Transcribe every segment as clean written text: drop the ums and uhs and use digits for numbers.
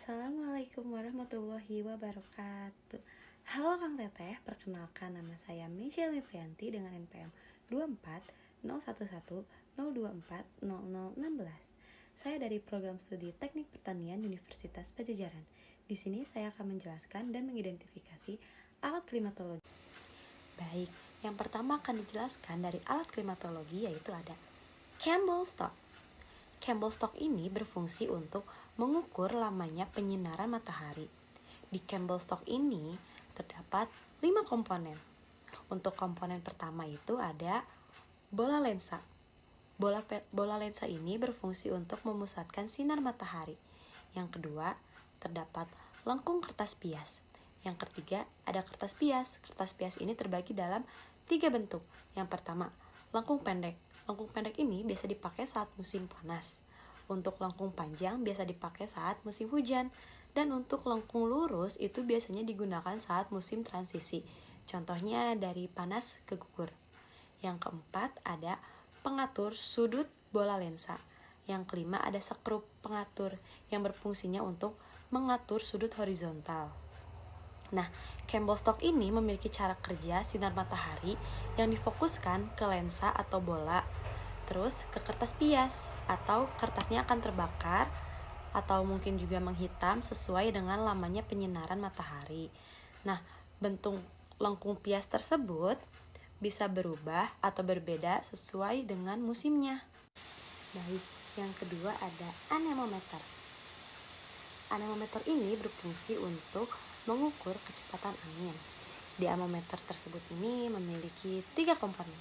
Assalamualaikum warahmatullahi wabarakatuh. Halo Kang Teteh, perkenalkan nama saya Michelle Miprianti dengan NPM 240110240240016. Saya dari program studi Teknik Pertanian Universitas Padjadjaran. Di sini saya akan menjelaskan dan mengidentifikasi alat klimatologi. Baik, yang pertama akan dijelaskan dari alat klimatologi yaitu ada Campbell Stock. Campbell Stock ini berfungsi untuk mengukur lamanya penyinaran matahari. Di Campbell Stock ini terdapat 5 komponen. Untuk komponen pertama itu ada bola lensa. Bola lensa ini berfungsi untuk memusatkan sinar matahari. Yang kedua, terdapat lengkung kertas bias. Yang ketiga, ada kertas bias. Kertas bias ini terbagi dalam 3 bentuk. Yang pertama, lengkung pendek. Lengkung pendek ini biasa dipakai saat musim panas. Untuk lengkung panjang biasa dipakai saat musim hujan. Dan untuk lengkung lurus itu biasanya digunakan saat musim transisi. Contohnya dari panas ke gugur. Yang keempat ada pengatur sudut bola lensa. Yang kelima ada skrup pengatur yang berfungsinya untuk mengatur sudut horizontal. Nah, Campbell Stock ini memiliki cara kerja sinar matahari yang difokuskan ke lensa atau bola, terus ke kertas bias atau kertasnya akan terbakar atau mungkin juga menghitam sesuai dengan lamanya penyinaran matahari. Nah, bentuk lengkung bias tersebut bisa berubah atau berbeda sesuai dengan musimnya. Baik, yang kedua ada anemometer. Anemometer ini berfungsi untuk mengukur kecepatan angin. Di anemometer tersebut ini memiliki 3 komponen.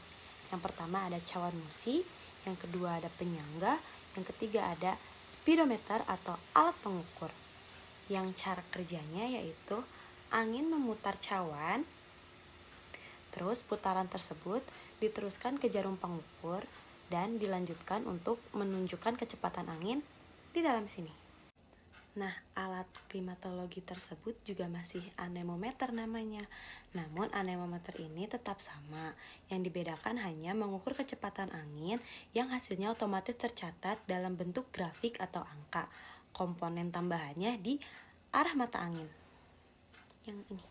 Yang pertama ada cawan musi, yang kedua ada penyangga, yang ketiga ada speedometer atau alat pengukur. Yang cara kerjanya yaitu angin memutar cawan, terus putaran tersebut diteruskan ke jarum pengukur dan dilanjutkan untuk menunjukkan kecepatan angin di dalam sini. Nah, alat klimatologi tersebut juga masih anemometer namanya. Namun anemometer ini tetap sama. Yang dibedakan hanya mengukur kecepatan angin yang hasilnya otomatis tercatat dalam bentuk grafik atau angka. Komponen tambahannya di arah mata angin. Yang ini.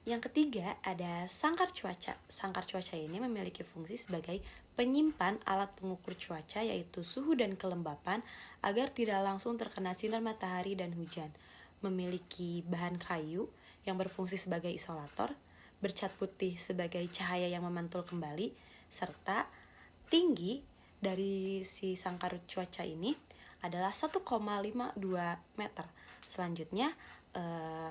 Yang ketiga ada sangkar cuaca. Sangkar cuaca ini memiliki fungsi sebagai penyimpan alat pengukur cuaca yaitu suhu dan kelembapan agar tidak langsung terkena sinar matahari dan hujan. Memiliki bahan kayu yang berfungsi sebagai isolator, bercat putih sebagai cahaya yang memantul kembali, serta tinggi dari si sangkar cuaca ini adalah 1,52 meter. Selanjutnya,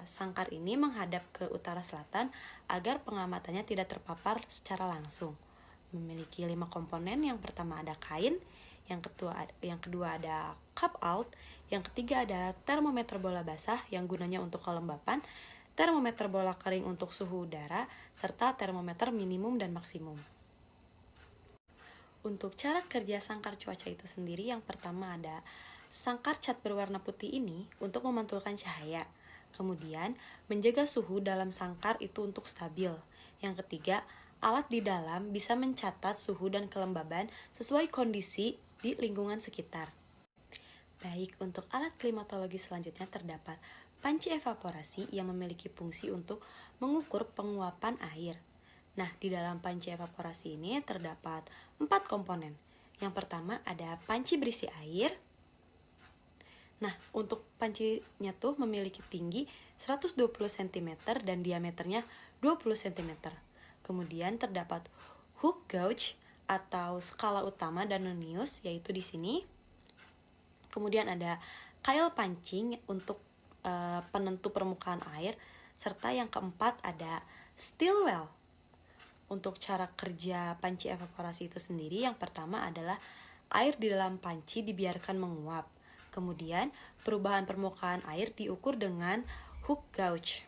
sangkar ini menghadap ke utara selatan agar pengamatannya tidak terpapar secara langsung. Memiliki 5 komponen. Yang pertama ada kain, yang kedua ada cup out, yang ketiga ada termometer bola basah yang gunanya untuk kelembapan, termometer bola kering untuk suhu udara, serta termometer minimum dan maksimum. Untuk cara kerja sangkar cuaca itu sendiri, yang pertama ada sangkar cat berwarna putih ini untuk memantulkan cahaya. Kemudian, menjaga suhu dalam sangkar itu untuk stabil. Yang ketiga, alat di dalam bisa mencatat suhu dan kelembaban sesuai kondisi di lingkungan sekitar. Baik, untuk alat klimatologi selanjutnya terdapat panci evaporasi yang memiliki fungsi untuk mengukur penguapan air. Nah, di dalam panci evaporasi ini terdapat 4 komponen. Yang pertama ada panci berisi air. Nah, untuk pancinya tuh memiliki tinggi 120 cm dan diameternya 20 cm. Kemudian terdapat hook gauge atau skala utama Danonius yaitu di sini. Kemudian ada kail pancing untuk penentu permukaan air, serta yang keempat ada steel well. Untuk cara kerja panci evaporasi itu sendiri, yang pertama adalah air di dalam panci dibiarkan menguap. Kemudian perubahan permukaan air diukur dengan hook gauge.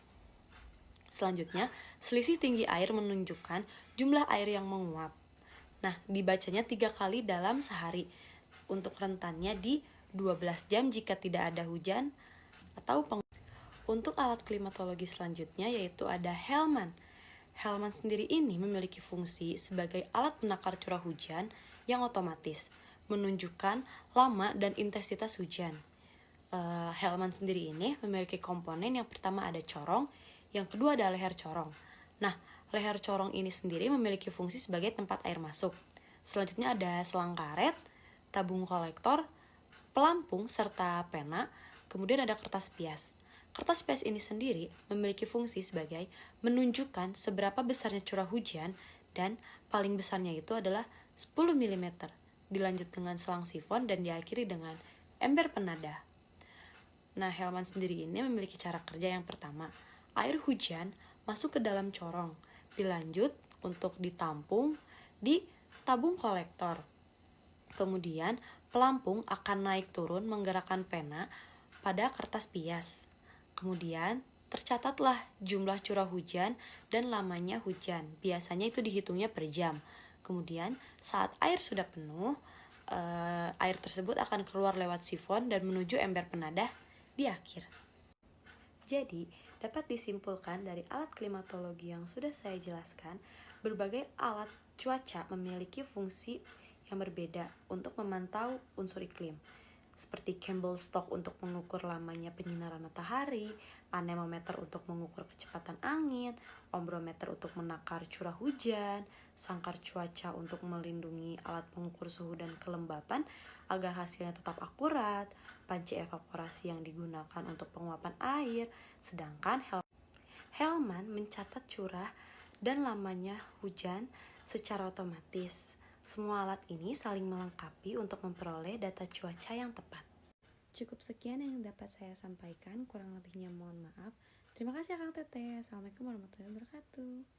Selanjutnya, selisih tinggi air menunjukkan jumlah air yang menguap. Nah, dibacanya 3 kali dalam sehari. Untuk rentannya di 12 jam jika tidak ada hujan atau Untuk alat klimatologi selanjutnya yaitu ada Hellman. Hellman sendiri ini memiliki fungsi sebagai alat penakar curah hujan yang otomatis, menunjukkan lama dan intensitas hujan. Helman sendiri ini memiliki komponen yang pertama ada corong, yang kedua ada leher corong. Nah, leher corong ini sendiri memiliki fungsi sebagai tempat air masuk. Selanjutnya ada selang karet, tabung kolektor, pelampung, serta pena, kemudian ada kertas pias. Kertas pias ini sendiri memiliki fungsi sebagai menunjukkan seberapa besarnya curah hujan dan paling besarnya itu adalah 10 mm. Dilanjut dengan selang sifon dan diakhiri dengan ember penada. Nah, Helman sendiri ini memiliki cara kerja yang pertama. Air hujan masuk ke dalam corong, dilanjut untuk ditampung di tabung kolektor. Kemudian, pelampung akan naik turun menggerakkan pena pada kertas pias. Kemudian, tercatatlah jumlah curah hujan dan lamanya hujan. Biasanya itu dihitungnya per jam. Kemudian, saat air sudah penuh, air tersebut akan keluar lewat sifon dan menuju ember penada di akhir. Jadi, dapat disimpulkan dari alat klimatologi yang sudah saya jelaskan, berbagai alat cuaca memiliki fungsi yang berbeda untuk memantau unsur iklim, seperti Campbell Stock untuk mengukur lamanya penyinaran matahari, anemometer untuk mengukur kecepatan angin, ombrometer untuk menakar curah hujan, sangkar cuaca untuk melindungi alat pengukur suhu dan kelembapan agar hasilnya tetap akurat, panci evaporasi yang digunakan untuk penguapan air, sedangkan Helman mencatat curah dan lamanya hujan secara otomatis. Semua alat ini saling melengkapi untuk memperoleh data cuaca yang tepat. Cukup sekian yang dapat saya sampaikan, kurang lebihnya mohon maaf. Terima kasih Kang Teteh. Assalamualaikum warahmatullahi wabarakatuh.